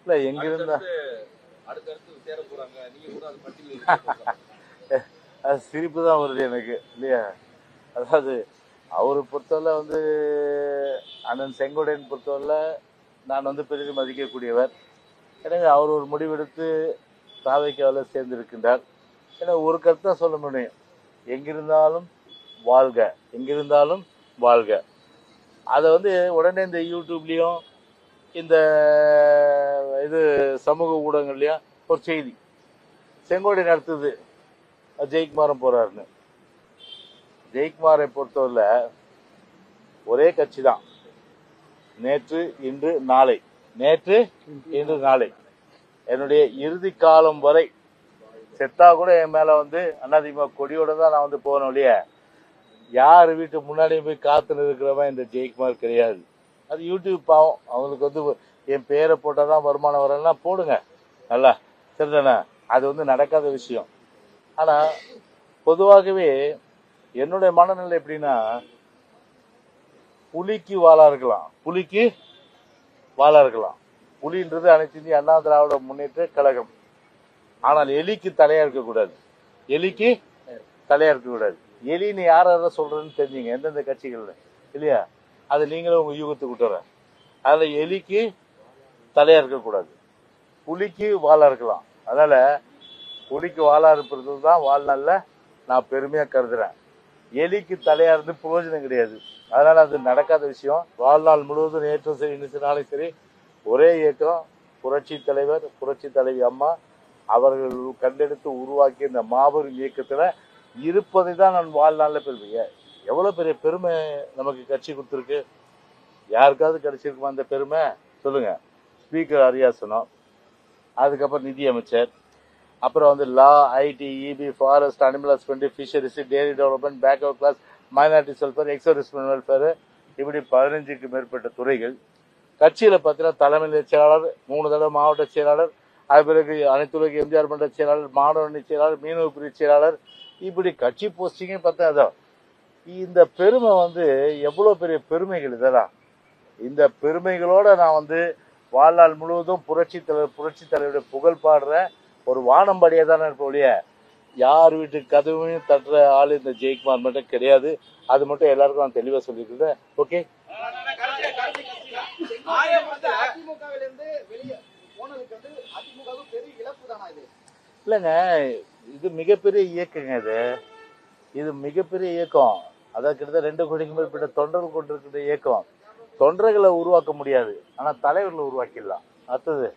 இல்ல எங்கிருந்தா அது சிரிப்பு தான் வருது எனக்கு இல்லையா. அதாவது அவரை பொறுத்தவரை வந்து அண்ணன் செங்கோட்டையன் பொறுத்தவரை நான் வந்து பெரிதும் மதிக்கக்கூடியவர். எனவே அவர் ஒரு முடிவெடுத்து தாவேக்காவில் சேர்ந்திருக்கின்றார். ஏன்னா ஒரு கருத்து தான் சொல்ல முடியும், எங்கிருந்தாலும் வாழ்க, எங்கிருந்தாலும் வாழ்க. அதை வந்து உடனே இந்த யூடியூப்லேயும் இந்த இது சமூக ஊடகங்கள்லையும் ஒரு செய்தி செங்கோட்டையன் நடத்துது ஜெயக்குமாரும் போறாருன்னு. ஜெயக்குமாரை பொறுத்தவரை ஒரே கட்சி தான், நேற்று இன்று நாளை, நேற்று இன்று நாளை. என்னுடைய இறுதி காலம் வரை செத்தா கூட என் மேல வந்து அதிமுக கொடியோட தான் நான் வந்து போனேன் இல்லைய. யார் வீட்டு முன்னாடியும் போய் காத்துன்னு இருக்கிறவன் இந்த ஜெயக்குமார் கிடையாது. அது யூடியூப் பாவம், அவங்களுக்கு வந்து என் பேரை போட்டால் தான் வருமானம் வரலாம், போடுங்க நல்லா, சரிதானே. அது வந்து நடக்காத விஷயம். ஆனால் பொதுவாகவே என்னுடைய மனநிலை எப்படின்னா, புலிக்கு வாழா இருக்கலாம், புலிக்கு வாழா இருக்கலாம். புலின்றது அனைத்து இந்திய அண்ணா திராவிட முன்னேற்ற கழகம். ஆனால் எலிக்கு தலையா இருக்கக்கூடாது, எலிக்கு தலையா இருக்கக்கூடாது. எலின்னு யார் யாரும் சொல்றதுன்னு தெரிஞ்சுங்க, எந்தெந்த கட்சிகள்ல இல்லையா. அது நீங்களும் உங்க யூகத்துக்கு விட்டுற. அதுல எலிக்கு தலையா இருக்கக்கூடாது, புலிக்கு வாழா இருக்கலாம். அதனால புலிக்கு வாழா இருப்பது தான் வாழ்நாள்ல நான் பெருமையா கருதுறேன். எலிக்கு தலையா இருந்து பிரயோஜனம் கிடையாது. அதனால அது நடக்காத விஷயம். வாழ்நாள் முழுவதும் நேற்றும் சரி இன்னும் நாளைக்கு சரி ஒரே இயக்கம், புரட்சி தலைவர் புரட்சி தலைவி அம்மா அவர்கள் கண்டெடுத்து உருவாக்கிய இந்த மாபெரும் இயக்கத்துல இருப்பதை தான் நான் வாழ்நாள்ல பெருமை. எவ்வளவு பெரிய பெருமை நமக்கு கட்சி கொடுத்துருக்கு. யாருக்காவது கிடைச்சிருக்குமா அந்த பெருமை சொல்லுங்க. ஸ்பீக்கர் அரியாசனம், அதுக்கப்புறம் நிதி அமைச்சர், அப்புறம் வந்து law, IT, EB, forest, animal husbandry, fisheries, dairy development, backward class, minority welfare, ex servicemen welfare, இப்படி 15க்கு மேற்பட்ட துறைகள். கட்சியில பார்த்தீங்கன்னா தலைமை செயலாளர், 3 தடவை மாவட்ட செயலாளர், அது பிறகு அனைத்துலக எம்ஜிஆர் மன்ற செயலாளர், மாணவரணி செயலாளர், மீனவ பிரிவு செயலாளர், இப்படி கட்சி போஸ்டிங்கே பார்த்தா அதான். இந்த பெருமை வந்து எவ்வளவு பெரிய பெருமைகள் இதெல்லாம். இந்த பெருமைகளோட நான் வந்து வாழ்நாள் முழுவதும் புரட்சி தலைவருடைய புகழ் பாடுற ஒரு வானம்பாடியா தானே இருப்ப ஒழிய யார் வீட்டுக்கு கதவையும் தட்டுற ஆள் இந்த ஜெயக்குமார் மட்டும் கிடையாது. அது மட்டும் எல்லாருக்கும் நான் தெளிவா சொல்லியிருக்கேன். ஓகே. இல்லைங்க, இது மிகப்பெரிய இயக்கங்க. இது மிகப்பெரிய இயக்கம். அதாவது கிட்டத்தட்ட 2 கோடிக்கு மேற்பட்ட தொண்டர்கள் கொண்டிருக்கிற இயக்கம். தொண்டர்களை உருவாக்க முடியாது, ஆனா தலைவர்களை உருவாக்கிடலாம். அடுத்தது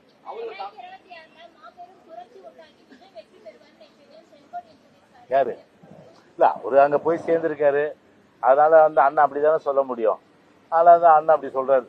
யாரு? இல்ல அவரு அங்க போய் சேர்ந்திருக்காரு, அதனால வந்து அண்ணன் அப்படிதானே சொல்ல முடியும். அதனால தான் அண்ணன் அப்படி சொல்றாரு.